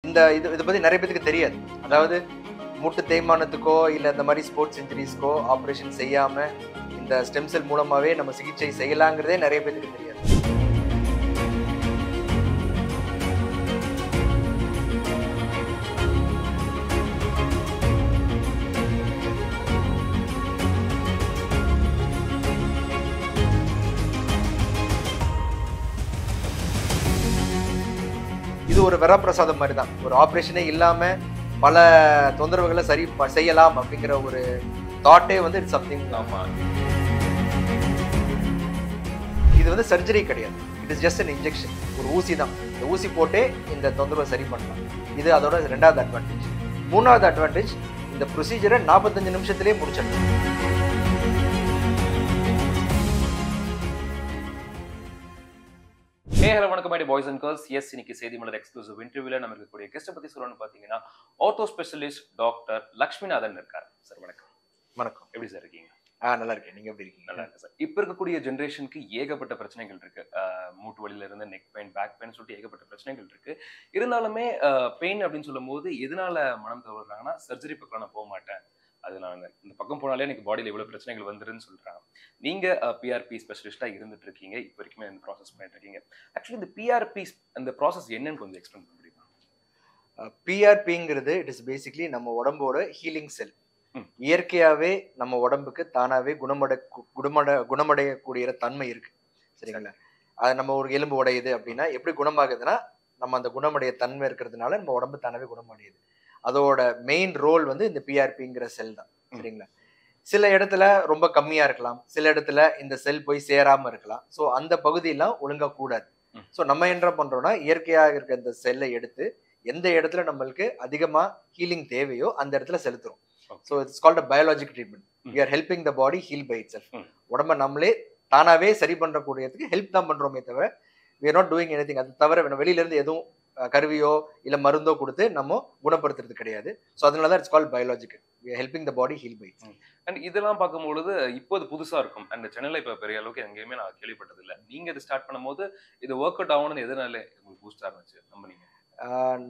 இதை பத்தி நிறைய பேருக்கு தெரியாது. அதாவது மூட்டு தேய்மானத்துக்கோ இல்ல இந்த மாதிரி ஸ்போர்ட்ஸ் இன்ஜுரிஸ்க்கோ ஆப்ரேஷன் செய்யாம இந்த ஸ்டெம் செல் மூலமாவே நம்ம சிகிச்சை செய்யலாங்கிறதே நிறைய பேருக்கு தெரியாது. இது ஒரு வரப்பிரசாதம் மாதிரி தான். ஒரு ஆப்ரேஷனே இல்லாம பல தொந்தரவுகளை சரி செய்யலாம் அப்படிங்கிற ஒரு தாட்டே வந்து இட்ஸ் சம்திங். இது வந்து சர்ஜரி கிடையாது, it is just an injection. ஒரு ஊசி தான். இந்த ஊசி போட்டே இந்த தொந்தரவை சரி பண்ணலாம். இது அதோட ரெண்டாவது அட்வான்டேஜ். மூணாவது அட்வான்டேஜ், இந்த ப்ரொசீஜரை 45 நிமிஷத்திலேயே முடிச்சிடலாம். ஹலோ வணக்கம் my boys and girls. Yes, இன்னைக்கு செய்தி மலர் எக்ஸ்க்ளூசிவ் இன்டர்வியூல நம்ம இருக்கக்கூடிய கெஸ்ட் பத்தி சொல்லணும்னு பாத்தீங்கன்னா ஆர்த்தோ ஸ்பெஷலிஸ்ட் டாக்டர் லக்ஷ்மிநாதன் இருக்காரு. சார் வணக்கம். வணக்கம். எப்படி சார் இருக்கீங்க? நல்லா இருக்கேன். நீங்க எப்படி இருக்கீங்க? நல்லா இருக்கு சார். இப்ப இருக்கக்கூடிய ஜென்ரேஷனுக்கு ஏகப்பட்ட பிரச்சனைகள் இருக்கு. மூட்டு வலியில இருந்து நெக் பெயின், பேக் பெயின் சொல்லிட்டு ஏகப்பட்ட பிரச்சனைகள் இருக்கு. இருந்தாலுமே பெயின் அப்படின்னு சொல்லும் போது எதனால மனம் தவறுறாங்கன்னா, சர்ஜரி பக்கம் நான் போக மாட்டேன், அது நான் இந்த பக்கம் போனாலே எனக்கு பாடியில் எவ்வளவு பிரச்சனைகள் வந்துருன்னு சொல்றாங்க. நீங்க பிஆர்பி ஸ்பெஷலிஸ்டா இருந்துட்டு இருக்கீங்க, இப்போ வரைக்குமே இந்த ப்ராசஸ் பண்ணிட்டு இருக்கீங்க. ஆக்சுவலி இந்த பிஆர்பி அந்த ப்ராசஸ் என்னன்னு கொஞ்சம் எக்ஸ்பிளைன் பண்ண முடியுமா? பிஆர்பிங்கிறது இட் இஸ் பேசிக்லி நம்ம உடம்போட ஹீலிங் செல். இயற்கையாவே நம்ம உடம்புக்கு தானாவே குணமடையக்கூடிய தன்மை இருக்கு. சரிங்களா? அது நம்ம ஒரு எலும்பு உடையுது அப்படின்னா எப்படி குணமாகுதுன்னா, நம்ம அந்த குணமடைய தன்மை இருக்கிறதுனால நம்ம உடம்பு தானாவே குணமடையுது. அதோட மெயின் ரோல் வந்து இந்த பிஆர்பிங்கிற செல் தான். சரிங்களா? சில இடத்துல ரொம்ப கம்மியா இருக்கலாம், சில இடத்துல இந்த செல் போய் சேராம இருக்கலாம். ஸோ அந்த பகுதியெல்லாம் ஒழுங்கா கூடாது. ஸோ நம்ம என்ன பண்றோம்னா, இயற்கையாக இருக்க இந்த செல்லை எடுத்து எந்த இடத்துல நம்மளுக்கு அதிகமா ஹீலிங் தேவையோ அந்த இடத்துல செலுத்துறோம். So it's called a biologic treatment. We are helping the body heal by itself. உடம்ப நம்மளே தானாவே சரி பண்றக்கூடியதுக்கு ஹெல்ப் தான் பண்றோமே தவிர we are not doing anything. அது தவிர வெளியில இருந்து எதுவும் கருவியோ இல்ல மருந்தோ கொடுத்து நம்ம குணப்படுத்துறது கிடையாது. ஸோ அதனாலதான் it's called biological. we are helping the body heal by itself. And இதெல்லாம் பார்க்கும்பொழுது இப்போது புதுசா இருக்கும். அண்ட் சென்னையில இப்ப பெரிய அளவுக்கு எங்கேயுமே நான் கேள்விப்பட்டது இல்லை. நீங்க இது ஸ்டார்ட் பண்ணும்போது இது ஒர்க் அவுட் ஆகணும்னு எதனால உங்களுக்கு பூஸ்டா இருந்துச்சு நம்புனீங்க?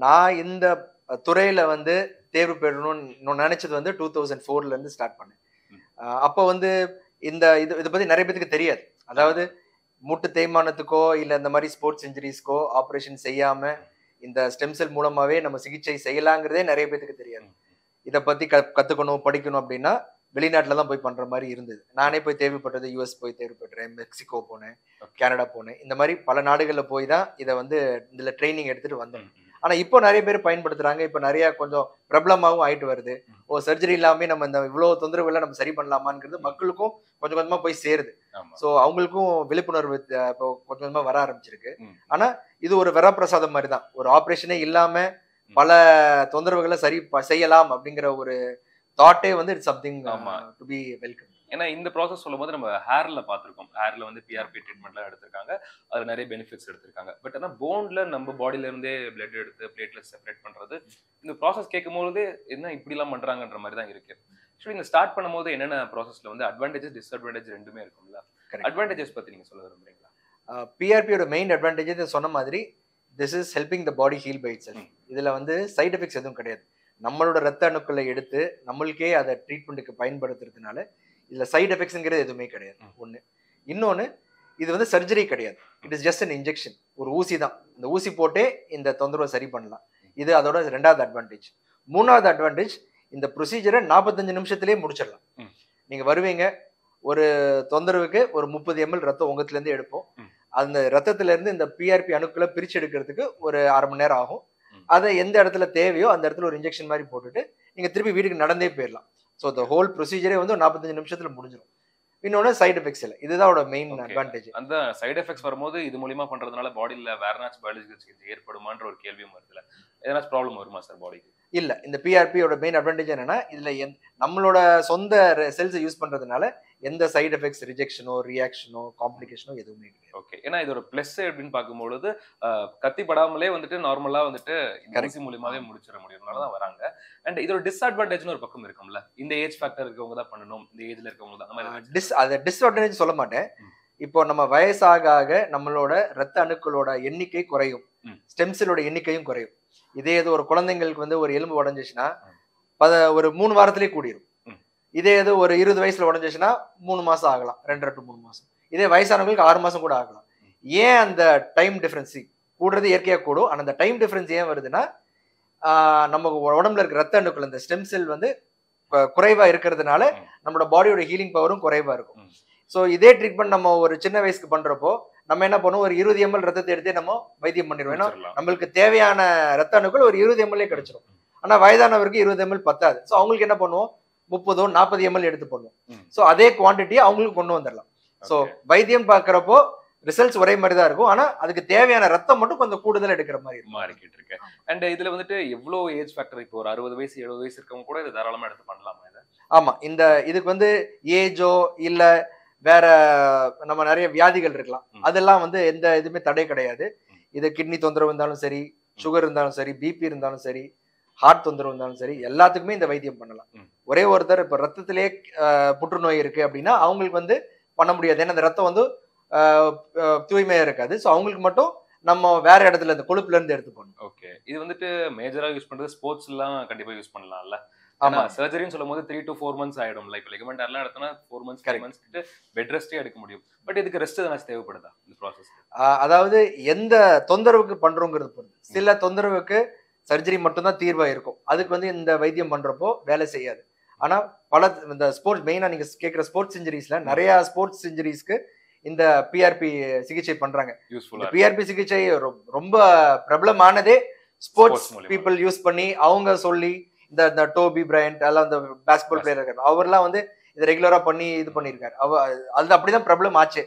நான் இந்த துறையில வந்து தேர்வு பெறணும்னு நினைச்சது வந்து 2004ல இருந்து ஸ்டார்ட் பண்ணேன். அப்போ வந்து இதை பத்தி நிறைய பேருக்கு தெரியாது. அதாவது மூட்டு தேய்மானத்துக்கோ இல்ல இந்த மாதிரி ஸ்போர்ட்ஸ் இன்ஜுரிஸ்க்கோ ஆப்ரேஷன் செய்யாம இந்த ஸ்டெம் செல் மூலமாவே நம்ம சிகிச்சை செய்யலாங்கிறதே நிறைய பேருக்கு தெரியாது. இதை பத்தி கத்துக்கணும் படிக்கணும் அப்படின்னா வெளிநாட்டுல தான் போய் பண்ற மாதிரி இருந்தது. நானே போய் தேவைப்பட்டது யூஎஸ் போய் தேவைப்பட்டேன், மெக்சிகோ போனேன், கனடா போனேன். இந்த மாதிரி பல நாடுகள்ல போய் தான் இதை வந்து இதுல ட்ரைனிங் எடுத்துட்டு வந்தேன். ஆனா இப்போ நிறைய பேர் பயன்படுத்துறாங்க. இப்போ நிறைய கொஞ்சம் பிரபலமாகவும் ஆயிட்டு வருது. சர்ஜரி இல்லாம நம்ம இந்த இவ்வளவு தொந்தரவுகளை நம்ம சரி பண்ணலாமாங்கிறது மக்களுக்கும் கொஞ்சம் கொஞ்சமா போய் சேருது. ஸோ அவங்களுக்கும் விழிப்புணர்வு இப்போ கொஞ்சம் கொஞ்சமா வர ஆரம்பிச்சிருக்கு. ஆனா இது ஒரு வரப்பிரசாதம் மாதிரி தான். ஒரு ஆப்ரேஷனே இல்லாம பல தொந்தரவுகளை சரி செய்யலாம் அப்படிங்கிற ஒரு தாட்டே வந்து it's something to be welcome. ஏன்னா இந்த ப்ராசஸ் சொல்லும் போது நம்ம ஹேர்ல பார்த்துருக்கோம். ஹேர்ல வந்து பிஆர்பி ட்ரீட்மெண்ட்லாம் எடுத்திருக்காங்க, அது நிறைய பெனிஃபிட்ஸ் எடுத்திருக்காங்க. பட் ஆனால் போன்ல நம்ம பாடியில இருந்தே பிளட் எடுத்து பிளேட்லெட் செப்பரேட் பண்றது, இந்த ப்ராசஸ் கேட்கும் போது என்ன இப்படிலாம் பண்றாங்கன்ற மாதிரி தான் இருக்கு. ஆக்சுவலி இந்த ஸ்டார்ட் பண்ணும்போது என்னென்ன ப்ராசஸ்ல வந்து அட்வான்டேஜஸ் டிஸ்அட்வான்டேஜ் ரெண்டுமே இருக்கும்ல. அட்வான்டேஜஸ் பத்தி நீங்க சொல்ல விரும்புறீங்களா? பிஆர்பியோட மெயின் அட்வான்டேஜ் சொன்ன மாதிரி this is helping the body heal by itself. இதுல வந்து சைட் எஃபெக்ட்ஸ் எதுவும் கிடையாது. நம்மளோட ரத்த அணுக்களை எடுத்து நம்மளுக்கே அதை ட்ரீட்மெண்ட்டுக்கு பயன்படுத்துறதுனால இதுல சைட் எஃபெக்ட்ஸ்ங்கிறது எதுவுமே கிடையாது. ஒண்ணு. இன்னொன்னு, இது வந்து சர்ஜரி கிடையாது, it is just an injection. ஒரு ஊசி தான். இந்த ஊசி போட்டே இந்த தொந்தரவை சரி பண்ணலாம். இது அதோட ரெண்டாவது அட்வான்டேஜ். மூணாவது அட்வான்டேஜ், இந்த ப்ரொசீஜரை 45 நிமிஷத்திலேயே முடிச்சிடலாம். நீங்க வருவீங்க, ஒரு தொந்தரவுக்கு ஒரு 30 ml ரத்தம் உங்கத்துல இருந்து எடுப்போம். அந்த ரத்தத்துல இருந்து இந்த பிஆர்பி அணுக்களை பிரிச்சு எடுக்கிறதுக்கு ஒரு அரை மணி நேரம் ஆகும். அதை எந்த இடத்துல தேவையோ அந்த இடத்துல ஒரு இன்ஜெக்ஷன் மாதிரி போட்டுட்டு நீங்க திருப்பி வீட்டுக்கு நடந்தே போயிடலாம். ஸோ த ஹோல் ப்ரொசீஜரே வந்து 45 நிமிஷத்துல முடிஞ்சிடும். இன்னொன்று சைட் எஃபெக்ட்ஸ் இல்லை. இதுதான் மெயின் அட்வான்டேஜ். அந்த சைட் எஃபெக்ட்ஸ் வரும்போது இது மூலியமா பண்றதுனால பாடியில வேற ஏதாச்சும் பயாலஜிக்கல் சேஞ்ச் ஏற்படுமான்ற ஒரு கேள்வியும் வருதுல. ஏதாச்சும் ப்ராப்ளம் வருமா சார் பாடிக்கு? இல்ல, இந்த பிஆர்பியோட மெயின் அட்வான்டேஜ் என்னன்னா, இதுல நம்மளோட சொந்த செல்ஸை யூஸ் பண்றதுனால எந்த சைட் எஃபெக்ட்ஸ், ரிஜெக்ஷனோ ரியாக்ஷனோ காம்ப்ளிகேஷனோ எதுவுமே கிடையாது. ஓகே. ஏன்னா இதோட பிளஸ் அப்படின்னு பார்க்கும்பொழுது கத்தி படாமலே வந்துட்டு நார்மலா வந்துட்டு கடைசி மூலியமாவே முடிச்சிட முடியும்னால தான் வராங்க. அண்ட் இதோட டிஸ்அட்வான்டேஜ்னு ஒரு பக்கம் இருக்கும்ல, இந்த ஏஜ் ஃபேக்டர் இருக்கவங்க தான் பண்ணணும், இந்த ஏஜ்ல இருக்கவங்க தான் அந்த மாதிரி. அதை டிஸ்அட்வான்டேஜ் சொல்ல மாட்டேன். இப்போ நம்ம வயசாக நம்மளோட ரத்த அணுக்களோட எண்ணிக்கை குறையும், ஸ்டெம் செல்லோட எண்ணிக்கையும் குறையும். இதே இது ஒரு குழந்தைங்களுக்கு வந்து ஒரு எலும்பு உடஞ்சிச்சுன்னா ஒரு 3 வாரத்திலேயே கூடிரும். இதே இது ஒரு 20 வயசுல உடஞ்சிச்சுன்னா 3 மாசம் ஆகலாம், 2.5 to 3 மாசம். இதே வயசானவங்களுக்கு 6 மாசம் கூட ஆகலாம். ஏன் அந்த டைம் டிஃபரன்ஸ் கூடுறது இயற்கையா கூடும். ஆனா அந்த டைம் டிஃபரன்ஸ் ஏன் வருதுன்னா நம்ம உடம்புல இருக்க ரத்த அணுக்கள் இந்த ஸ்டெம் செல் வந்து குறைவா இருக்கிறதுனால நம்மளோட பாடியோட ஹீலிங் பவரும் குறைவா இருக்கும். ஸோ இதே ட்ரீட்மெண்ட் நம்ம ஒரு சின்ன வயசுக்கு பண்றப்போ நம்ம என்ன பண்ணுவோம், ஒரு 20 ml ரத்தத்தை எடுத்தே நம்ம வைத்தியம் பண்ணிடுவோம். ஏன்னா நம்மளுக்கு தேவையான ரத்த அணுக்கள் ஒரு 20 ml கிடைச்சிடும். ஆனா வயதானவருக்கு 20 ml பத்தாது. ஸோ அவங்களுக்கு என்ன பண்ணுவோம், 30 40 ml எடுத்து பண்ணுவோம். ஸோ அதே குவான்டிட்டியை அவங்களுக்கு கொண்டு வந்துடலாம். ஸோ வைத்தியம் பார்க்கறப்போ ரிசல்ட்ஸ் ஒரே மாதிரி தான் இருக்கும். ஆனா அதுக்கு தேவையான ரத்தம் மட்டும் கொஞ்சம் கூடுதல் எடுக்கிற மாதிரி மாறிக்கிட்டு இருக்கு. அண்ட் இதுல வந்துட்டு எவ்வளவு ஏஜ் ஃபேக்டர், இப்போ ஒரு 60 வயசு 70 வயசு இருக்கவங்க கூட இதை தாராளமா எடுத்து பண்ணலாமா இதை? ஆமா, இந்த இதுக்கு வந்து ஏஜோ இல்ல வேற நம்ம நிறைய வியாதிகள் இருக்கலாம், அதெல்லாம் வந்து எந்த இதுவுமே தடை கிடையாது. இது கிட்னி தொந்தரவு இருந்தாலும் சரி, சுகர் இருந்தாலும் சரி, பிபி இருந்தாலும் சரி, ஹார்ட் தொந்தரவு இருந்தாலும் சரி, எல்லாத்துக்குமே இந்த வைத்தியம் பண்ணலாம். ஒரே ஒருத்தர் இப்ப ரத்தத்திலே புற்றுநோய் இருக்கு அப்படின்னா அவங்களுக்கு வந்து பண்ண முடியாது. ஏன்னா அந்த ரத்தம் வந்து தூய்மையா இருக்காது. ஸோ அவங்களுக்கு மட்டும் நம்ம வேற இடத்துல இந்த கொழுப்புல இருந்து எடுத்து பண்ணணும். ஓகே, இது வந்துட்டு மேஜரா யூஸ் பண்றது ஸ்போர்ட்ஸ் எல்லாம் கண்டிப்பா யூஸ் பண்ணலாம்ல. ஆமா, சர்ஜரின்னு சொல்லும் போது 3 to 4 months ஆயிடும். லைக் லிகமெண்ட் எல்லாம் எடுத்தனா 4 months 5 months கிட்ட பெட் ரெஸ்டே எடுக்க முடியும். பட் இதுக்கு ரெஸ்ட் தான தேவைப்படுதா இந்த ப்ராசஸ்? அதாவது எந்த தொந்தரவுக்கு பண்றோங்கிறது பொறுத்து. சில தொந்தரவுக்கு சர்ஜரி மட்டும் தான் தீர்வா இருக்கும். அதுக்கு வந்து இந்த வைத்தியம் பண்றப்போ வேலை செய்யாது. ஆனா பல இந்த ஸ்போர்ட்ஸ், மெயினா நீங்க கேட்கிற ஸ்போர்ட்ஸ் இன்ஜுரிஸ்ல நிறைய ஸ்போர்ட்ஸ் இன்ஜுரிஸ்க்கு இந்த பிஆர்பி சிகிச்சை பண்றாங்க. பிஆர்பி சிகிச்சை ரொம்ப பிரபலமானதே ஸ்போர்ட்ஸ் பீப்புள் யூஸ் பண்ணி அவங்க சொல்லி இந்த டோபி பிரையண்ட் எல்லாம் இந்த பாஸ்கெட்பால் பிளேயர் இருக்காரு, அவர்லாம் வந்து இதை ரெகுலரா பண்ணி இது பண்ணியிருக்காரு. அது அப்படிதான் பிரபலம் ஆச்சு.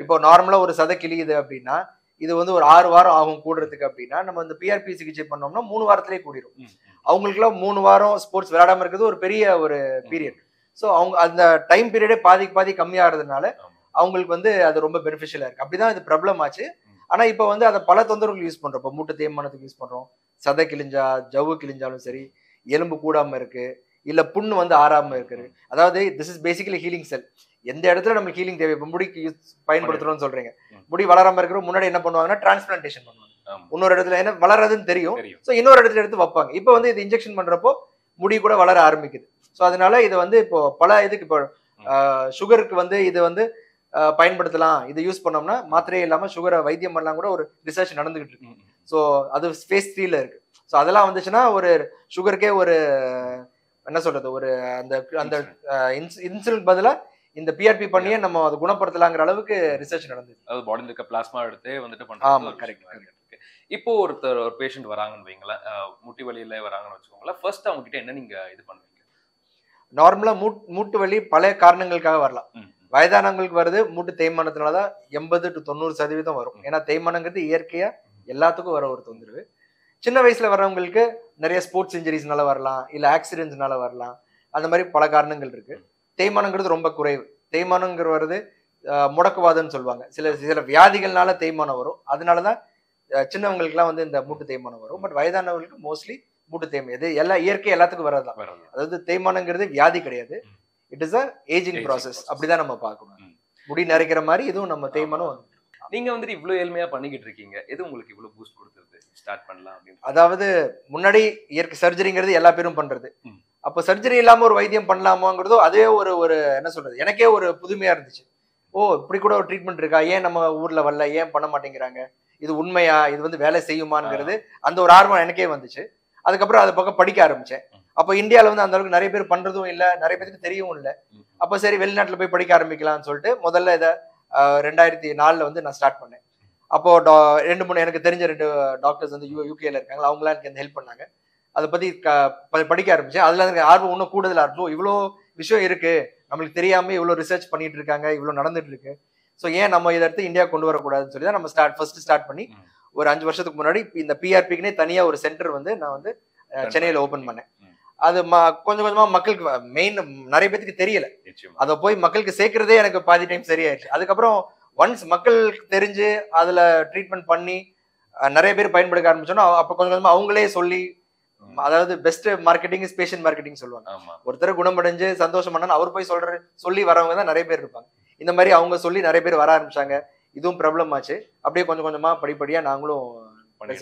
இப்போ நார்மலா ஒரு சதை கிழியுது அப்படின்னா இது வந்து ஒரு 6 வாரம் ஆகும் கூடுறதுக்கு. அப்படின்னா நம்ம இந்த பிஆர்பி சிகிச்சை பண்ணோம்னா 3 வாரத்திலே கூடிரும். அவங்களுக்கு எல்லாம் 3 வாரம் ஸ்போர்ட்ஸ் விளையாடாம இருக்கிறது ஒரு பெரிய ஒரு பீரியட். ஸோ அவங்க அந்த டைம் பீரியடே பாதி கம்மியாகிறதுனால அவங்களுக்கு வந்து அது ரொம்ப பெனிஃபிஷியலா இருக்கு. அப்படிதான் இது பிரபலம் ஆச்சு. ஆனா இப்ப வந்து அதை பல தொந்தரவுகள் யூஸ் பண்றோம். இப்போ மூட்டு தேய்மானத்துக்கு யூஸ் பண்றோம், சதை கிழிஞ்சா, ஜவ்வு கிழிஞ்சாலும் சரி, எலும்பு கூடாம இருக்கு, இல்ல புண்ணு வந்து ஆறாம இருக்குது. அதாவது திஸ் இஸ் பேசிக்கலி ஹீலிங் செல். எந்த இடத்துல நமக்கு ஹீலிங் தேவை, இப்போ முடிக்கு பயன்படுத்துறோம்னு சொல்றீங்க, முடி வளராம இருக்கிற முன்னாடி என்ன பண்ணுவாங்கன்னா டிரான்ஸ்பிளான்டேஷன் பண்ணுவாங்க. இன்னொரு இடத்துல என்ன வளராதுன்னு தெரியும், ஸோ இன்னொரு இடத்துல எடுத்து வைப்பாங்க. இப்போ வந்து இது இன்ஜெக்ஷன் பண்றப்போ முடி கூட வளர ஆரம்பிக்குது. ஸோ அதனால இது வந்து இப்போ பல இதுக்கு இப்போ சுகருக்கு வந்து இது வந்து பயன்படுத்தலாம். இது யூஸ் பண்ணோம்னா மாத்திரையே இல்லாம சுகரை வைத்தியம் பண்ணலாம் கூட ஒரு ரிசர்ச் நடந்துகிட்டு இருக்கு. ஸோ அது ஃபேஸ் 3ல இருக்கு. ஸோ அதெல்லாம் வந்துச்சுன்னா ஒரு சுகருக்கே ஒரு என்ன சொல்றது, ஒரு அந்த அந்த இன்சுலின் பதிலா இந்த பிஆர்பி பண்ணியே நம்ம அதை குணப்படுத்தலாங்கிற அளவுக்கு ரிசர்ச் நடந்தது. அதாவது பாடியில் இருக்க பிளாஸ்மா எடுத்து வந்துட்டு பண்றாங்க. கரெக்ட். இப்போ ஒரு பேஷண்ட் வராங்கன்னு வைங்களேன், முட்டி வலியில வராங்கன்னு வச்சுக்கோங்களேன், ஃபர்ஸ்ட் அவங்க கிட்ட என்ன நீங்க இது பண்ணுவீங்க? நார்மலா மூட்டு வலி பல காரணங்களுக்காக வரலாம். வயதானவங்களுக்கு வருது மூட்டு தேய்மானத்தினாலதான் 80 to 90% வரும். ஏன்னா தேய்மானங்கிறது இயற்கையா எல்லாத்துக்கும் வர ஒரு தொந்தரவு. சின்ன வயசுல வர்றவங்களுக்கு நிறைய ஸ்போர்ட்ஸ் இன்ஜுரிஸ்னால வரலாம், இல்ல ஆக்சிடென்ட்ஸ்னால வரலாம். அந்த மாதிரி பல காரணங்கள் இருக்கு. தேய்மானங்கிறது ரொம்ப குறைவு. தேய்மானங்கிற வருது முடக்குவாதம்னு சொல்லுவாங்க. சில வியாதிகள்னால தேய்மானம் வரும். அதனாலதான் சின்னவங்களுக்குலாம் வந்து இந்த மூட்டு தேய்மானம் வரும். பட் வயதானவங்களுக்கு மோஸ்ட்லி மூட்டு தேய்மானம் இது எல்லாம் இயற்கை எல்லாத்துக்கும் வரதுதான். அதாவது தேய்மானங்கிறது வியாதி கிடையாது, it is a ageing process. அப்படிதான் நம்ம பார்க்கணும். முடி நிறைக்கிற மாதிரி இதுவும் நம்ம தேய்மானம். நீங்க வந்துட்டு இவ்வளவு எளிமையா பண்ணிக்கிட்டு இருக்கீங்க, எது உங்களுக்கு இவ்வளவு பூஸ்ட் கொடுத்தது ஸ்டார்ட் பண்ணலாம் அப்படின்னு? அதாவது முன்னாடி இயற்கை சர்ஜரிங்கிறது எல்லா பேரும் பண்றது. அப்போ சர்ஜரி இல்லாம ஒரு வைத்தியம் பண்ணலாமாங்கிறதோ அதே ஒரு என்ன சொல்றது, எனக்கே ஒரு புதுமையா இருந்துச்சு. ஓ இப்படி கூட ஒரு ட்ரீட்மெண்ட் இருக்கா, ஏன் நம்ம ஊர்ல வரல, ஏன் பண்ண மாட்டேங்கிறாங்க, இது உண்மையா, இது வந்து வேலை செய்யுமாங்கிறது அந்த ஒரு ஆர்வம் எனக்கே வந்துச்சு. அதுக்கப்புறம் அதை பக்கம் படிக்க ஆரம்பிச்சேன். அப்போ இந்தியாவில வந்து அந்த அளவுக்கு நிறைய பேர் பண்றதும் இல்லை, நிறைய பேருக்கு தெரியவும் இல்லை. அப்போ சரி வெளிநாட்டுல போய் படிக்க ஆரம்பிக்கலாம்னு சொல்லிட்டு முதல்ல இதை 2004 வந்து நான் ஸ்டார்ட் பண்ணேன். அப்போ 2-3 எனக்கு தெரிஞ்ச 2 டாக்டர்ஸ் வந்து யூகேல இருக்காங்க, அவங்களாம் எனக்கு ஹெல்ப் பண்ணாங்க. அதை பத்தி படிக்க ஆரம்பிச்சேன். அதுல எனக்கு ஆர்வம் இன்னும் கூடுதலா இருக்கும். இவ்வளோ விஷயம் இருக்கு, நம்மளுக்கு தெரியாம இவ்வளோ ரிசர்ச் பண்ணிட்டு இருக்காங்க, இவ்வளோ நடந்துட்டு இருக்கு. ஸோ ஏன் நம்ம இதை எடுத்து இந்தியா கொண்டு வரக்கூடாதுன்னு சொல்லி தான் நம்ம ஃபர்ஸ்ட் ஸ்டார்ட் பண்ணி ஒரு 5 வருஷத்துக்கு முன்னாடி இந்த பிஆர்பிக்குனே தனியா ஒரு சென்டர் வந்து நான் வந்து சென்னையில ஓபன் பண்ணேன். அது கொஞ்சம் கொஞ்சமா மக்களுக்கு மெயின் நிறைய பேருக்கு தெரியல, அதை போய் மக்களுக்கு சேர்க்கறதே எனக்கு பாதி டைம் சரியாயிடுச்சு. அதுக்கப்புறம் ஒன்ஸ் மக்களுக்கு தெரிஞ்சு அதுல ட்ரீட்மெண்ட் பண்ணி நிறைய பேர் பயன்படுத்த ஆரம்பிச்சோன்னா அப்ப கொஞ்சம் கொஞ்சமா அவங்களே சொல்லி, அதாவது best marketing is patient marketing சொல்லுவாங்க. ஒருத்தர் குணமடைஞ்சு சந்தோஷம் பண்ணா அவர் போய் சொல்லி வரவங்க தான் நிறைய பேர் இருப்பாங்க. இந்த மாதிரி அவங்க சொல்லி நிறைய பேர் வர ஆரம்பிச்சாங்க. இதுவும் ப்ராப்ளம் ஆச்சு. அப்படியே கொஞ்சம் கொஞ்சமா படிப்படியா நாங்களும் பண்ண.